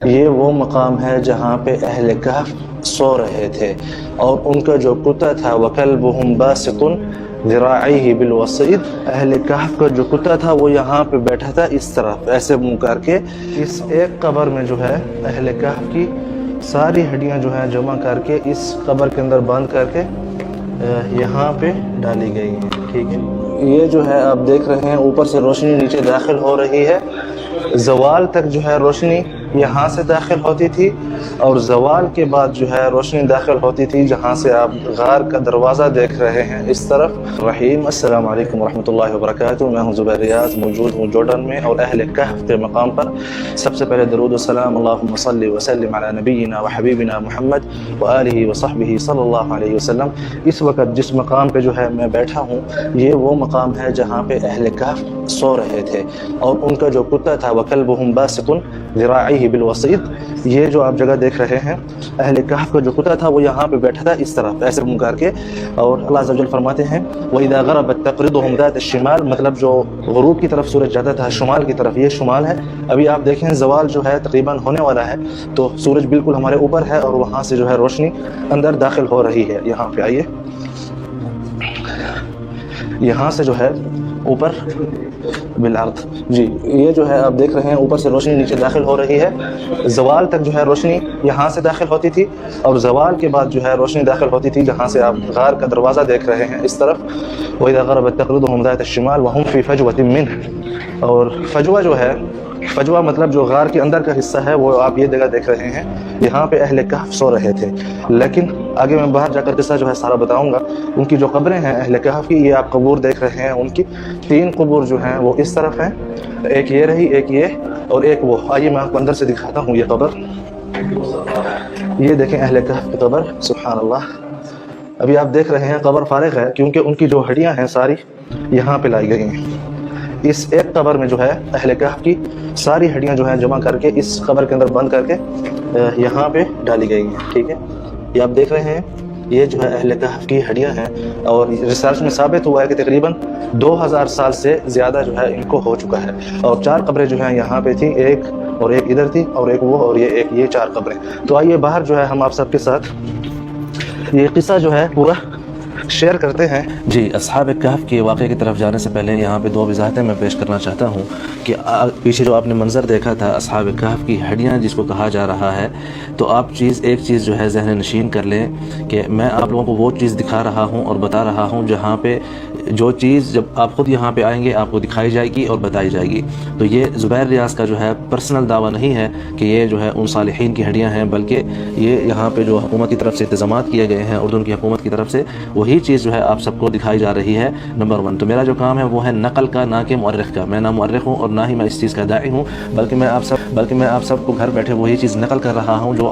یہ وہ مقام ہے جہاں پہ اہل کہف سو رہے تھے اور ان کا جو کتا تھا وَكَلْبُهُمْ بَاسِطٌ ذِرَاعَيْهِ بِالْوَصِيدِ، اہل کہف کا جو کتا تھا وہ یہاں پہ بیٹھا تھا اس طرف ایسے منہ کر کے۔ اس ایک قبر میں جو ہے اہل کہف کی ساری ہڈیاں جو ہیں جمع کر کے اس قبر کے اندر بند کر کے یہاں پہ ڈالی گئی ہیں، ٹھیک ہے۔ یہ جو ہے آپ دیکھ رہے ہیں اوپر سے روشنی نیچے داخل ہو رہی ہے، زوال تک جو ہے روشنی یہاں سے داخل ہوتی تھی اور زوال کے بعد جو ہے روشنی داخل ہوتی تھی جہاں سے آپ غار کا دروازہ دیکھ رہے ہیں اس طرف۔ رحیم السلام علیکم ورحمۃ اللہ وبرکاتہ، میں ہوں زبیر ریاض، موجود ہوں جارڈن میں اور اہل کہف کے مقام پر۔ سب سے پہلے درود والسلام اللہم صلی وسلم علی نبینا وحبیبنا محمد وآلہ وصحبہ صلی اللہ علیہ وسلم۔ اس وقت جس مقام پہ جو ہے میں بیٹھا ہوں یہ وہ مقام ہے جہاں پہ اہل کہف سو رہے تھے اور ان کا جو کتا تھا وَكَلْبُهُمْ بَاسِطٌ ذِرَاعَيْهِ بِالْوَصِيدِ، یہ جو آپ جگہ دیکھ رہے ہیں اہل کہف کا جو کتا تھا وہ یہاں پہ بیٹھا تھا اس طرف ایسے منہ کر کے، اور اللہ عز و جل فرماتے ہیں وَإِذَا غَرَبَتْ تَقْرِضُهُمْ ذَاتَ الشِّمَالِ، مطلب جو غروب کی طرف سورج جاتا تھا شمال کی طرف، یہ شمال ہے۔ ابھی آپ دیکھیں زوال جو ہے تقریباً ہونے والا ہے تو سورج بالکل ہمارے اوپر ہے اور وہاں سے جو ہے روشنی اندر داخل ہو رہی ہے۔ یہاں پہ آئیے، یہاں سے جو ہے اوپر بالارض، جی یہ جو ہے آپ دیکھ رہے ہیں اوپر سے روشنی نیچے داخل ہو رہی ہے، زوال تک جو ہے روشنی یہاں سے داخل ہوتی تھی اور زوال کے بعد جو ہے روشنی داخل ہوتی تھی جہاں سے آپ غار کا دروازہ دیکھ رہے ہیں اس طرف۔ وَإِذَا غَرَبَتْ تَقْرِضُهُمْ ذَاتَ الشِّمَالِ وَهُمْ فِي فَجْوَةٍ مِّنْهُ، اور فجوہ جو ہے، فجوہ مطلب جو غار کے اندر کا حصہ ہے وہ آپ یہ جگہ دیکھ رہے ہیں، یہاں پہ اہل کہف سو رہے تھے۔ لیکن آگے میں باہر جا کر قصہ جو ہے سارا بتاؤں گا۔ ان کی جو قبریں ہیں اہل کہف کی، یہ آپ قبور دیکھ رہے ہیں، ان کی 3 قبور جو ہیں وہ اس طرف ہیں، ایک یہ رہی، ایک یہ اور ایک وہ۔ آئیے میں آپ کو اندر سے دکھاتا ہوں یہ قبر، یہ دیکھیں اہل کہف کی قبر، سبحان اللہ۔ ابھی آپ دیکھ رہے ہیں قبر فارغ ہے کیونکہ ان کی جو ہڈیاں ہیں ساری یہاں پہ لائی گئی ہیں۔ اس ایک قبر میں جو ہے اہل کہف کی ساری ہڈیاں جو ہیں جمع کر کے اس قبر کے اندر بند کر کے یہاں پہ ڈالی گئی ہیں، ٹھیک ہے۔ یہ آپ دیکھ رہے ہیں یہ جو ہے اہل کہف کی ہڈیاں ہیں اور ریسرچ میں ثابت ہوا ہے کہ تقریباً 2000 سال سے زیادہ جو ہے ان کو ہو چکا ہے، اور 4 قبریں جو ہیں یہاں پہ تھیں، ایک اور ایک ادھر تھی اور ایک وہ اور یہ ایک، یہ 4 قبریں۔ تو آئیے باہر جو ہے ہم آپ سب کے ساتھ یہ قصہ جو ہے پورا شیئر کرتے ہیں۔ جی، اصحاب کہف کے واقعے کی طرف جانے سے پہلے یہاں پہ 2 وضاحتیں میں پیش کرنا چاہتا ہوں کہ پیچھے جو آپ نے منظر دیکھا تھا اصحاب کہف کی ہڈیاں جس کو کہا جا رہا ہے، تو آپ ایک چیز جو ہے ذہن نشین کر لیں کہ میں آپ لوگوں کو وہ چیز دکھا رہا ہوں اور بتا رہا ہوں جہاں پہ جو چیز جب آپ خود یہاں پہ آئیں گے آپ کو دکھائی جائے گی اور بتائی جائے گی۔ تو یہ زبیر ریاض کا جو ہے پرسنل دعویٰ نہیں ہے کہ یہ جو ہے ان صالحین کی ہڈیاں ہیں، بلکہ یہ یہاں پہ جو حکومت کی طرف سے انتظامات کیے گئے ہیں، اردن کی حکومت کی طرف سے، وہی چیز جو ہے آپ سب کو دکھائی جا رہی ہے۔ نمبر 1 تو میرا جو کام ہے وہ ہے نقل کا، نہ کہ مؤرخ کا۔ میں نہ مؤرخ ہوں اور نہ ہی میں اس چیز کا داعی ہوں، بلکہ میں آپ سب کو گھر بیٹھے وہی چیز نقل کر رہا ہوں جو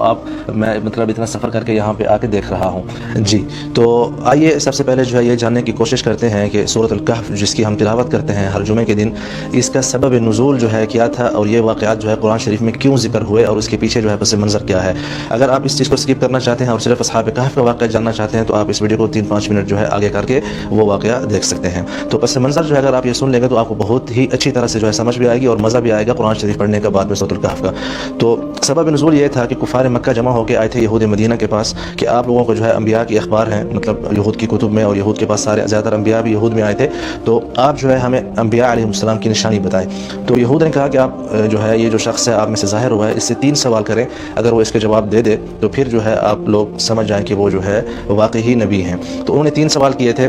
میں مطلب اتنا سفر کر کے یہاں پہ آ کے دیکھ رہا ہوں۔ جی، تو آئیے سب سے پہلے جو ہے یہ جاننے کی کوشش کرتے ہیں کہ سورۃ الکہف جس کی ہم تلاوت کرتے ہیں ہر جمعے کے دن، اس کا سبب نزول جو ہے کیا تھا اور یہ واقعات جو ہے قرآن شریف میں کیوں ذکر ہوئے اور اس کے پیچھے جو ہے پس منظر کیا ہے۔ اگر آپ اس چیز کو اسکپ کرنا چاہتے ہیں اور صرف اصحاب کہف کا واقعہ جاننا چاہتے ہیں تو آپ اس ویڈیو کو 3-5 منٹ جو ہے آگے کر کے وہ واقعہ دیکھ سکتے ہیں۔ تو پس منظر جو ہے اگر آپ یہ سن لیں گے تو آپ کو بہت ہی اچھی طرح سے جو ہے سمجھ بھی آئے گی اور مزہ بھی آئے گا قرآن شریف پڑھنے کا بعد میں سورۃ الکہف کا۔ تو سبب نزول یہ تھا کہ کفار مکہ جمع ہو کے آئے تھے یہود مدینہ کے پاس کہ آپ لوگوں کو جو ہے انبیاء کی اخبار ہیں، مطلب یہود کی کتب میں، اور یہود کے پاس سارے زیادہ تر انبیاء بھی یہود میں آئے تھے، تو آپ جو ہے ہمیں انبیاء علیہ السلام کی نشانی بتائیں۔ تو یہود نے کہا کہ آپ جو ہے یہ جو شخص ہے آپ میں سے ظاہر ہوا ہے، اس سے 3 سوال کریں، اگر وہ اس کے جواب دے دے تو پھر جو ہے آپ لوگ سمجھ جائیں کہ وہ جو ہے واقعی نبی ہیں۔ تو انہوں نے 3 سوال کیے تھے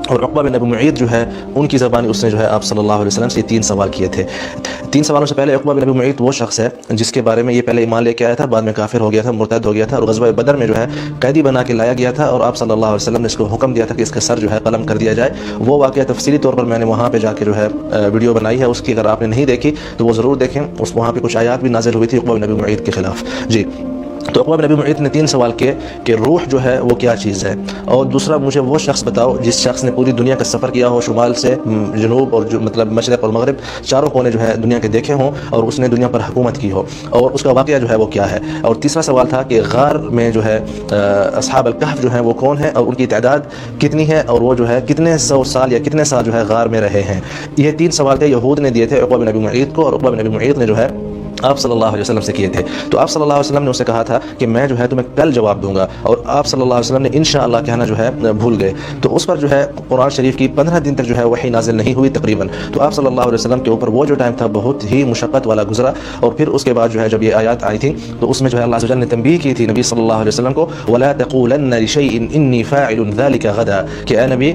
اور عقبہ بن ابی معیط جو ہے ان کی زبانی اس نے جو ہے آپ صلی اللہ علیہ وسلم سے 3 سوال کیے تھے۔ 3 سوالوں سے پہلے عقبہ بن ابی معیط وہ شخص ہے جس کے بارے میں یہ پہلے ایمان لے کے آیا تھا، بعد میں کافر ہو گیا تھا، مرتد ہو گیا تھا، اور غزوہ بدر میں جو ہے قیدی بنا کے لایا گیا تھا اور آپ صلی اللہ علیہ وسلم نے اس کو حکم دیا تھا کہ اس کا سر جو ہے قلم کر دیا جائے۔ وہ واقعہ تفصیلی طور پر میں نے وہاں پہ جا کے جو ہے ویڈیو بنائی ہے، اس کی اگر آپ نے نہیں دیکھی تو وہ ضرور دیکھیں، وہاں پہ کچھ آیات بھی نازل ہوئی تھی عقبہ بن ابی معیط کے خلاف۔ جی، تو عقبہ بن ابی معیط نے 3 سوال کیے کہ روح جو ہے وہ کیا چیز ہے، اور دوسرا مجھے وہ شخص بتاؤ جس شخص نے پوری دنیا کا سفر کیا ہو، شمال سے جنوب اور مطلب مشرق اور مغرب چاروں کونے جو ہے دنیا کے دیکھے ہوں اور اس نے دنیا پر حکومت کی ہو، اور اس کا واقعہ جو ہے وہ کیا ہے۔ اور تیسرا سوال تھا کہ غار میں جو ہے اصحاب الکہف جو ہیں وہ کون ہیں اور ان کی تعداد کتنی ہے، اور وہ جو ہے کتنے 100 سال یا کتنے سال جو ہے غار میں رہے ہیں۔ یہ 3 سوال تھے یہود نے دیے تھے عقبہ بن ابی معیط کو، اور عقبہ بن ابی معیط نے جو ہے آپ صلی اللہ علیہ وسلم سے کیے تھے. تو آپ صلی اللہ علیہ وسلم نے اسے کہا تھا کہ میں جو ہے تمہیں کل جواب دوں گا, اور آپ صلی اللہ علیہ وسلم نے انشاءاللہ کہنا جو ہے بھول گئے. تو اس پر جو ہے قرآن شریف کی 15 دن تک جو ہے وحی نازل نہیں ہوئی تقریباً. تو آپ صلی اللہ علیہ وسلم کے اوپر وہ جو ٹائم تھا بہت ہی مشقت والا گزرا. اور پھر اس کے بعد جو ہے جب یہ آیات آئی تھیں تو اس میں جو ہے اللہ عز و جل نے تنبیہ کی تھی نبی صلی اللہ علیہ وسلم کو, وَلَا تَقُولَنَّ لِشَيْءٍ إِنِّي فَاعِلٌ ذَلِكَ غَدًا, کہ اے نبی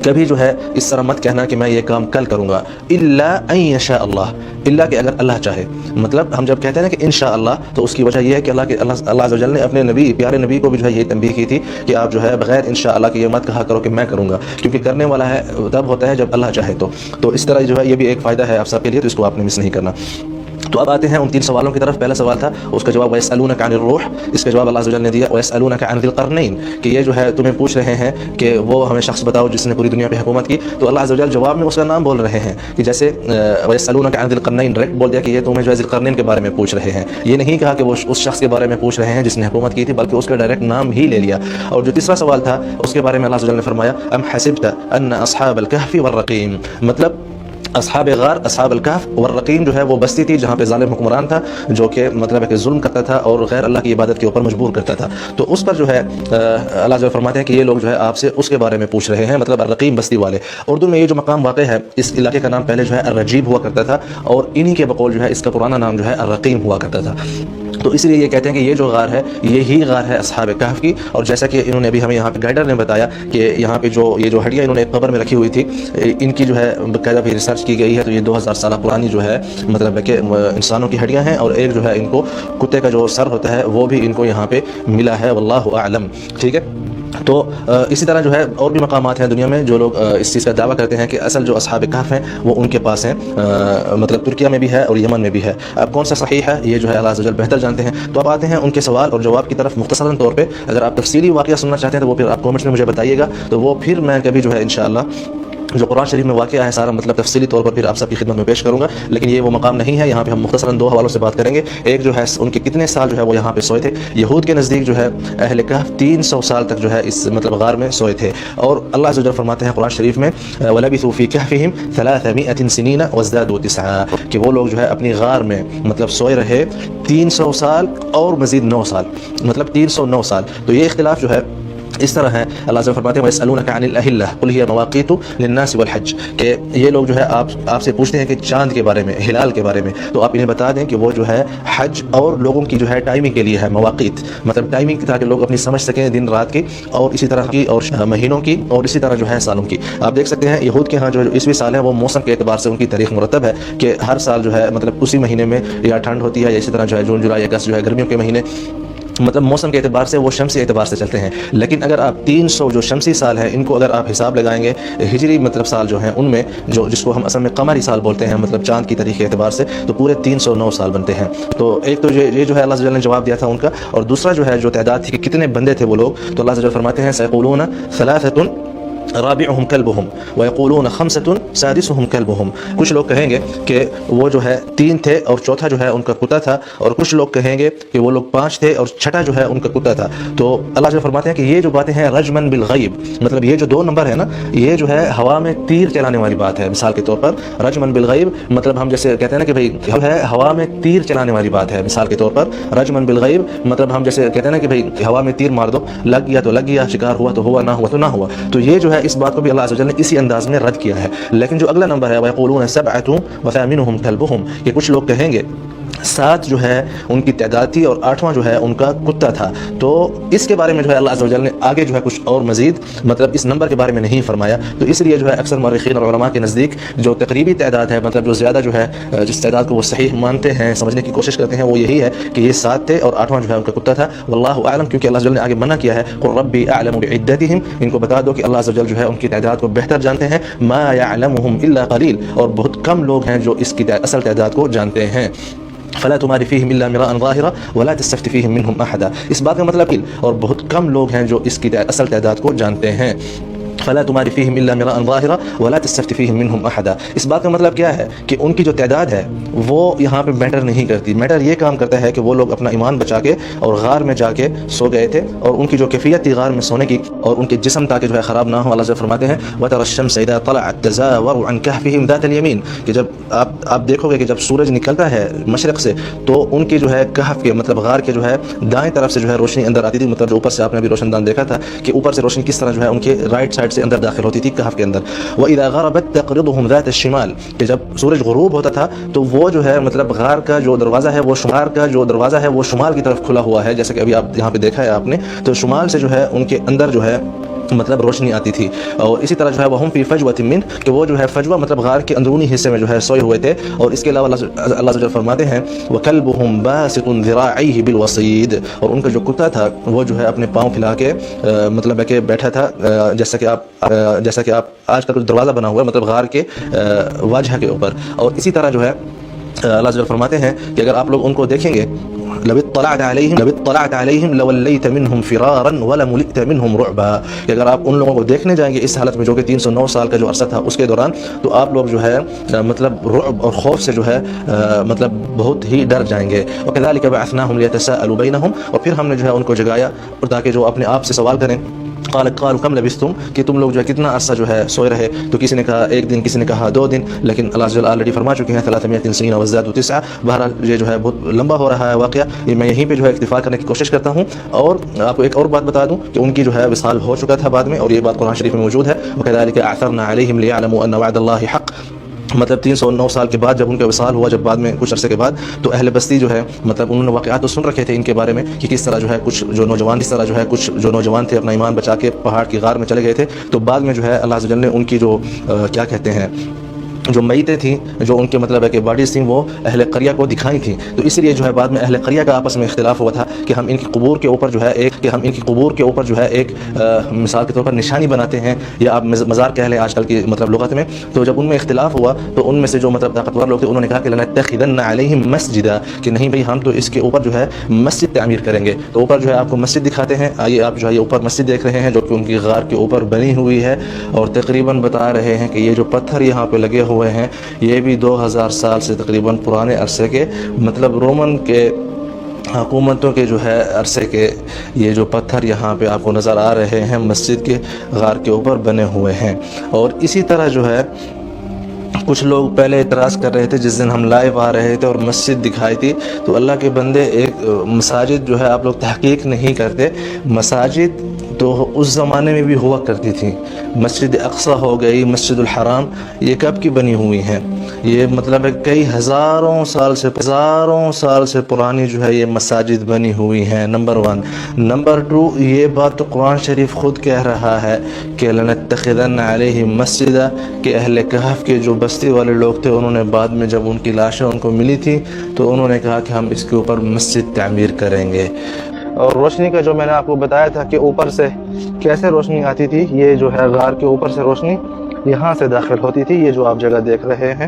کبھی جو ہے اس طرح مت کہنا کہ میں یہ کام کل کروں گا, الا ان یشاء اللہ, اللہ کہ اگر اللہ چاہے. مطلب ہم جب کہتے ہیں نا کہ انشاءاللہ, تو اس کی وجہ یہ ہے کہ اللہ عز و جل نے اپنے نبی, پیارے نبی کو بھی جو ہے یہ تنبیہ کی تھی کہ آپ جو ہے بغیر انشاءاللہ کہ یہ مت کہا کرو کہ میں کروں گا, کیونکہ کرنے والا ہے تب ہوتا ہے جب اللہ چاہے. تو اس طرح جو ہے یہ بھی ایک فائدہ ہے آپ سب کے لیے, تو اس کو آپ نے مس نہیں کرنا. تو اب آتے ہیں ان 3 سوالوں کی طرف. پہلا سوال تھا, اس کا جواب وَيَسْأَلُونَكَ عَنِ الرُّوحِ, اس کا جواب اللہ عز و جل نے دیا وَيَسْأَلُونَكَ عَنِ ذِي الْقَرْنَيْنِ, کہ یہ جو ہے تمہیں پوچھ رہے ہیں کہ وہ ہمیں شخص بتاؤ جس نے پوری دنیا پہ حکومت کی. تو اللہ عز و جل جواب میں اس کا نام بول رہے ہیں کہ جیسے وَيَسْأَلُونَكَ عَنِ ذِي الْقَرْنَيْنِ, ڈائریکٹ بول دیا کہ یہ تمہیں جو ہے ذی القرنین کے بارے میں پوچھ رہے ہیں. یہ نہیں کہا کہ وہ اس شخص کے بارے میں پوچھ رہے ہیں جس نے حکومت کی تھی, بلکہ اس کا ڈائریکٹ نام ہی لے لیا. اور جو تیسرا سوال تھا اس کے بارے میں اللہ عز و جل نے فرمایا ام حسبت ان اصحاب الكهف والرقیم, مطلب اصحاب غار, اصحاب الکہف والرقیم جو ہے وہ بستی تھی جہاں پہ ظالم حکمران تھا جو کہ مطلب ہے کہ ظلم کرتا تھا اور غیر اللہ کی عبادت کے اوپر مجبور کرتا تھا. تو اس پر جو ہے اللہ جو فرماتے ہیں کہ یہ لوگ جو ہے آپ سے اس کے بارے میں پوچھ رہے ہیں, مطلب الرقیم بستی والے. اردو میں یہ جو مقام واقع ہے, اس علاقے کا نام پہلے جو ہے الرجیب ہوا کرتا تھا, اور انہی کے بقول جو ہے اس کا پرانا نام جو ہے الرقیم ہوا کرتا تھا. تو اس لیے یہ کہتے ہیں کہ یہ جو غار ہے یہی غار ہے اصحاب کہف کی. اور جیسا کہ انہوں نے ابھی ہمیں یہاں پہ گائیڈر نے بتایا کہ یہاں پہ جو یہ جو ہڈیاں انہوں نے ایک قبر میں رکھی ہوئی تھی, ان کی جو ہے باقاعدہ بھی ریسرچ کی گئی ہے, تو یہ 2000 سالہ پرانی جو ہے مطلب ہے کہ انسانوں کی ہڈیاں ہیں, اور ایک جو ہے ان کو کتے کا جو سر ہوتا ہے وہ بھی ان کو یہاں پہ ملا ہے, واللہ اعلم. ٹھیک ہے. تو اسی طرح جو ہے اور بھی مقامات ہیں دنیا میں جو لوگ اس چیز کا دعویٰ کرتے ہیں کہ اصل جو اصحاب کہف ہیں وہ ان کے پاس ہیں, مطلب ترکیہ میں بھی ہے اور یمن میں بھی ہے. اب کون سا صحیح ہے یہ جو ہے اللہ عز و جل بہتر جانتے ہیں. تو اب آتے ہیں ان کے سوال اور جواب کی طرف مختصراً طور پہ. اگر آپ تفصیلی واقعہ سننا چاہتے ہیں تو وہ پھر آپ کامنٹس میں مجھے بتائیے گا, تو وہ پھر میں کبھی جو ہے انشاءاللہ جو قرآن شریف میں واقعہ ہے سارا مطلب تفصیلی طور پر پھر آپ سب کی خدمت میں پیش کروں گا. لیکن یہ وہ مقام نہیں ہے, یہاں پہ ہم مختصراً 2 حوالوں سے بات کریں گے. ایک جو ہے ان کے کتنے سال جو ہے وہ یہاں پہ سوئے تھے. یہود کے نزدیک جو ہے اہل کہف 300 سال تک جو ہے اس مطلب غار میں سوئے تھے. اور اللہ عز و جل فرماتے ہیں قرآن شریف میں وَلَبِثُوا فِي كَهْفِهِمْ 300 سِنِينَ وَازْدَادُوا 9, کہ وہ لوگ جو ہے اپنی غار میں مطلب سوئے رہے 300 سال اور مزید 9 سال, مطلب 309 سال. تو یہ اختلاف جو ہے اس طرح ہے. اللہ عز و جل فرماتے ہیں وَيَسْأَلُونَكَ عَنِ الْأَهِلَّةِ قُلْ هِيَ مَوَاقِيتُ لِلنَّاسِ وَالْحَجِّ, کہ یہ لوگ جو ہے آپ سے پوچھتے ہیں کہ چاند کے بارے میں, ہلال کے بارے میں, تو آپ انہیں بتا دیں کہ وہ جو ہے حج اور لوگوں کی جو ہے ٹائمنگ کے لیے ہے. مواقیت مطلب ٹائمنگ تاکہ لوگ اپنی سمجھ سکیں دن رات کی, اور اسی طرح کی اور مہینوں کی, اور اسی طرح جو ہے سالوں کی. آپ دیکھ سکتے ہیں یہود کے ہاں جو عیسوی سال ہے وہ موسم کے اعتبار سے ان کی تاریخ مرتب ہے کہ ہر سال جو ہے مطلب اسی مہینے میں یا ٹھنڈ ہوتی ہے, یا اسی طرح جو ہے جون جولائی اگست جو ہے گرمیوں کے مہینے مطلب موسم کے اعتبار سے وہ شمسی اعتبار سے چلتے ہیں. لیکن اگر آپ 300 جو شمسی سال ہیں ان کو اگر آپ حساب لگائیں گے ہجری مطلب سال جو ہیں ان میں جو جس کو ہم اصل میں قمری سال بولتے ہیں مطلب چاند کی تاریخ کے اعتبار سے, تو پورے 309 سال بنتے ہیں. تو ایک تو یہ جو ہے اللہ عز و جل نے جواب دیا تھا ان کا, اور دوسرا جو ہے جو تعداد تھی کہ کتنے بندے تھے وہ لوگ, تو اللہ عز و جل فرماتے ہیں سيقولون 3 رابعهم كلبهم ويقولون 5 سادسهم كلبهم. کچھ لوگ کہیں گے کہ وہ جو ہے 3 تھے اور چوتھا جو ہے ان کا کتا تھا, اور کچھ لوگ کہیں گے کہ وہ لوگ 5 تھے اور چھٹا جو ہے ان کا کتا تھا. تو اللہ جو فرماتے ہیں کہ یہ جو باتیں ہیں رجمن بالغیب, مطلب یہ جو 2 نمبر ہے نا یہ جو ہے ہوا میں تیر چلانے والی بات ہے. مثال کے طور پر رجمن بالغیب مطلب ہم جیسے کہتے ہیں نا کہ بھائی ہے ہوا میں تیر چلانے والی بات ہے. مثال کے طور پر رجمن بالغیب مطلب ہم جیسے کہتے ہیں نا کہ بھائی ہوا میں تیر مار دو, لگ گیا تو لگ گیا, شکار ہوا تو ہوا, نہ ہوا تو نہ ہوا. تو یہ جو ہے اس بات کو بھی اللہ عز و جل نے اسی انداز میں رد کیا ہے. لیکن جو اگلا نمبر ہے وَيَقُولُونَ 7 وَثَامِنُهُمْ كَلْبُهُمْ, کہ کچھ لوگ کہیں گے 7 جو ہے ان کی تعداد تھی اور 8واں جو ہے ان کا کتا تھا. تو اس کے بارے میں جو ہے اللہ عز و جل نے آگے جو ہے کچھ اور مزید مطلب اس نمبر کے بارے میں نہیں فرمایا. تو اس لیے جو ہے اکثر مورخین اور علماء کے نزدیک جو تقریبی تعداد ہے مطلب جو زیادہ جو ہے جس تعداد کو وہ صحیح مانتے ہیں سمجھنے کی کوشش کرتے ہیں وہ یہی ہے کہ یہ 7 تھے اور 8واں جو ہے ان کا کتا تھا. واللہ اعلم, کیونکہ اللہ عز و جل نے آگے منع کیا ہے قل ربی اعلم بعدتہم, ان کو بتا دو کہ اللہ عز و جل جو ہے ان کی تعداد کو بہتر جانتے ہیں. ما يعلمهم الا قلیل, اور بہت کم لوگ ہیں جو اس کی اصل تعداد کو جانتے ہیں. فلا تماری فیہم الا مراء ظاہرا ولا تستفت فیہم منہم احدا, اس بات کا مطلب اور بہت کم لوگ ہیں جو اس کی اصل تعداد کو جانتے ہیں. فلا تماری فیہم الا مراء ظاہرا ولا تستفت فیہم منہم احدا. اس بات کا مطلب کیا ہے کہ ان کی جو تعداد ہے وہ یہاں پہ میٹر نہیں کرتی. میٹر یہ کام کرتا ہے کہ وہ لوگ اپنا ایمان بچا کے اور غار میں جا کے سو گئے تھے, اور ان کی جو کیفیت تھی غار میں سونے کی, اور ان کے جسم تاکہ جو ہے خراب نہ ہو. اللہ سے فرماتے ہیں وَتَرَى الشَّمْسَ إِذَا طَلَعَتْ تَزَاوَرُ عَنْ كَهْفِهِمْ ذَاتَ الْيَمِينِ, کہ جب آپ دیکھو گے کہ جب سورج نکلتا ہے مشرق سے تو ان کی جو ہے کہف کے مطلب غار کے جو ہے دائیں طرف سے جو ہے روشنی اندر آتی تھی. مطلب جو اوپر سے آپ نے ابھی روشن دان دیکھا تھا کہ اوپر سے روشنی کس طرح جو ہے ان کے رائٹ سائڈ سے اندر داخل ہوتی تھی کہف کے اندر. وَإِذَا غَرَبَتْ تَقْرِضُهُمْ ذَاتَ الشِّمَالِ, کہ جب سورج غروب ہوتا تھا تو وہ جو ہے مطلب غار کا جو دروازہ ہے وہ شمال کی طرف کھلا ہوا ہے, جیسے کہ ابھی آپ یہاں پہ دیکھا ہے آپ نے, تو شمال سے جو ہے ان کے اندر جو ہے مطلب روشنی آتی تھی. اور اسی طرح جو ہے وہم فی فجوۃ من, کہ وہ جو ہے فجوہ مطلب غار کے اندرونی حصے میں جو ہے سوئے ہوئے تھے. اور اس کے علاوہ اللہ تعالی فرماتے ہیں وکلبہم باسط ذراعیہ بالوصید, اور ان کا جو کتا تھا وہ جو ہے اپنے پاؤں پھیلا کے مطلب ہے کہ بیٹھا تھا, جیسا کہ آپ آج کا کچھ دروازہ بنا ہوا ہے مطلب غار کے واجہ کے اوپر. اور اسی طرح جو ہے اللہ تعالی فرماتے ہیں کہ اگر آپ لوگ ان کو دیکھیں گے لو اطلعت علیہم لولیت منہم فرارا ولملئت منہم رعبا, کہ اگر آپ ان لوگوں کو دیکھنے جائیں گے اس حالت میں جو کہ 309 سال کا جو عرصہ تھا اس کے دوران, تو آپ لوگ جو ہے مطلب رعب اور خوف سے جو ہے مطلب بہت ہی ڈر جائیں گے. وکذلک بعثناہم لیتساءلوا بینہم, اور پھر ہم نے جو ہے ان کو جگایا تاکہ جو اپنے آپ سے سوال کریں. قالوا کم لبثتم, کہ تم لوگ جو ہے کتنا عرصہ جو ہے سوئے رہے, تو کسی نے کہا 1 دن, کسی نے کہا 2 دن, لیکن اللہ جل آلریڈی فرما چکے ہیں 300 سنین وازدادوا 9. بہرحال یہ جو ہے بہت لمبا ہو رہا ہے واقعہ, یہ میں یہیں پہ جو ہے اکتفا کرنے کی کوشش کرتا ہوں. اور آپ کو ایک اور بات بتا دوں کہ ان کی جو ہے وصال ہو چکا تھا بعد میں, اور یہ بات قرآن شریف میں موجود ہے وکذلک اعثرنا علیہم لیعلموا ان وعد اللہ حق. مطلب 309 سال کے بعد جب ان کا وصال ہوا, جب بعد میں کچھ عرصے کے بعد, تو اہل بستی جو ہے مطلب انہوں نے واقعات تو سن رکھے تھے ان کے بارے میں کہ کس طرح جو ہے کچھ جو نوجوان تھے اپنا ایمان بچا کے پہاڑ کی غار میں چلے گئے تھے. تو بعد میں جو ہے اللہ عز و جل نے ان کی جو کیا کہتے ہیں جو میتیں تھیں, جو ان کے مطلب ہے کہ باڈیز تھیں, وہ اہل قریہ کو دکھائی تھیں. تو اس لیے جو ہے بعد میں اہل قریہ کا آپس میں اختلاف ہوا تھا کہ ہم ان کی قبور کے اوپر جو ہے ایک مثال کے طور پر نشانی بناتے ہیں, یا آپ مزار کہہ لیں آج کل کی مطلب لغت میں. تو جب ان میں اختلاف ہوا تو ان میں سے جو مطلب طاقتور لوگ تھے انہوں نے کہا کہ لنتخذن علیہم مسجدا, کہ نہیں بھائی ہم تو اس کے اوپر جو ہے مسجد تعمیر کریں گے. تو اوپر جو ہے آپ کو مسجد دکھاتے ہیں, آئیے آپ جو ہے یہ اوپر مسجد دیکھ رہے ہیں جو کہ ان کی غار کے اوپر بنی ہوئی ہے, اور تقریباً بتا رہے ہیں کہ یہ جو پتھر یہاں پہ لگے ہوئے ہیں یہ بھی 2000 سال سے تقریباً پرانے عرصے کے مطلب رومن کے حکومتوں کے جو ہے عرصے کے یہ جو پتھر یہاں پہ آپ کو نظر آ رہے ہیں مسجد کے غار کے اوپر بنے ہوئے ہیں. اور اسی طرح جو ہے کچھ لوگ پہلے اعتراض کر رہے تھے جس دن ہم لائیو آ رہے تھے اور مسجد دکھائی تھی, تو اللہ کے بندے ایک مساجد جو ہے آپ لوگ تحقیق نہیں کرتے. مساجد تو اس زمانے میں بھی ہوا کرتی تھی. مسجد اقصی ہو گئی, مسجد الحرام, یہ کب کی بنی ہوئی ہیں؟ یہ مطلب ہے کئی ہزاروں سال سے پرانی جو ہے یہ مساجد بنی ہوئی ہیں. نمبر 1. نمبر 2, یہ بات تو قرآن شریف خود کہہ رہا ہے کہ لنتخذن علیہم مسجدا, کہ اہل کہف کے جو بستی والے لوگ تھے انہوں نے بعد میں جب ان کی لاشیں ان کو ملی تھی تو انہوں نے کہا کہ ہم اس کے اوپر مسجد تعمیر کریں گے. اور روشنی کا جو میں نے آپ کو بتایا تھا کہ اوپر سے کیسے روشنی آتی تھی, یہ جو ہے غار کے اوپر سے روشنی یہاں سے داخل ہوتی تھی. یہ جو آپ جگہ دیکھ رہے ہیں,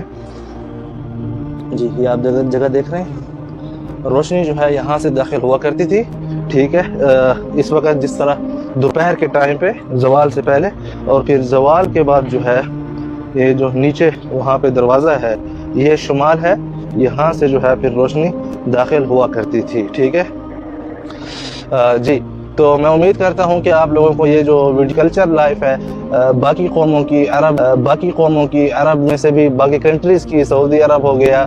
جی یہ آپ جگہ دیکھ رہے ہیں, روشنی جو ہے یہاں سے داخل ہوا کرتی تھی. ٹھیک ہے, اس وقت جس طرح دوپہر کے ٹائم پہ زوال سے پہلے اور پھر زوال کے بعد جو ہے یہ جو نیچے وہاں پہ دروازہ ہے یہ شمال ہے, یہاں سے جو ہے پھر روشنی داخل ہوا کرتی تھی. ٹھیک ہے جی, تو میں امید کرتا ہوں کہ آپ لوگوں کو یہ جو ویٹیکلچر لائف ہے باقی قوموں کی عرب میں سے بھی باقی کنٹریز کی, سعودی عرب ہو گیا,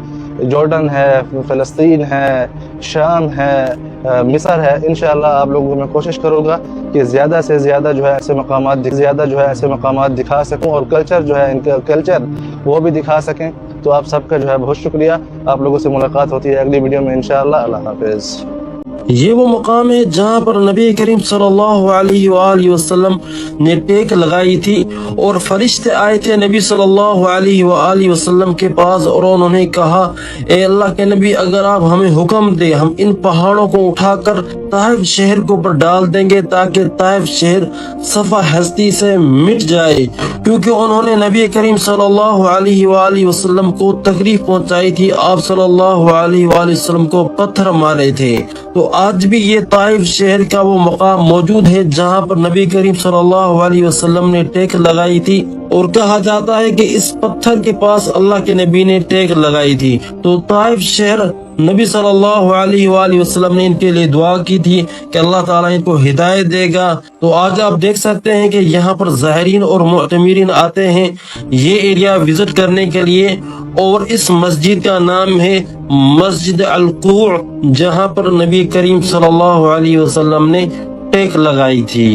جارڈن ہے, فلسطین ہے, شام ہے, مصر ہے, انشاءاللہ آپ لوگوں کو میں کوشش کروں گا کہ زیادہ سے زیادہ جو ہے ایسے مقامات دکھا سکوں, اور کلچر جو ہے ان کا کلچر وہ بھی دکھا سکیں. تو آپ سب کا جو ہے بہت شکریہ. آپ لوگوں سے ملاقات ہوتی ہے اگلی ویڈیو میں انشاءاللہ. اللہ حافظ. یہ وہ مقام ہے جہاں پر نبی کریم صلی اللہ علیہ وآلہ وسلم نے ٹیک لگائی تھی, اور فرشتے آئے تھے نبی صلی اللہ علیہ وآلہ وسلم کے پاس, اور انہوں نے کہا اے اللہ کے نبی اگر آپ ہمیں حکم دے ہم ان پہاڑوں کو اٹھا کر طائف شہر کے اوپر ڈال دیں گے تاکہ طائف شہر صفحہ ہستی سے مٹ جائے, کیونکہ انہوں نے نبی کریم صلی اللہ علیہ وآلہ وسلم کو تکلیف پہنچائی تھی. آپ صلی اللہ علیہ وآلہ وسلم کو پتھر مارے تھے. تو آج بھی یہ طائف شہر کا وہ مقام موجود ہے جہاں پر نبی کریم صلی اللہ علیہ وسلم نے ٹیک لگائی تھی، اور کہا جاتا ہے کہ اس پتھر کے پاس اللہ کے نبی نے ٹیک لگائی تھی۔ تو طائف شہر نبی صلی اللہ علیہ وآلہ وسلم نے ان کے لیے دعا کی تھی کہ اللہ تعالیٰ ان کو ہدایت دے گا۔ تو آج آپ دیکھ سکتے ہیں کہ یہاں پر زائرین اور معتمرین آتے ہیں یہ ایریا وزٹ کرنے کے لیے، اور اس مسجد کا نام ہے مسجد القوع، جہاں پر نبی کریم صلی اللہ علیہ وسلم نے ٹیک لگائی تھی۔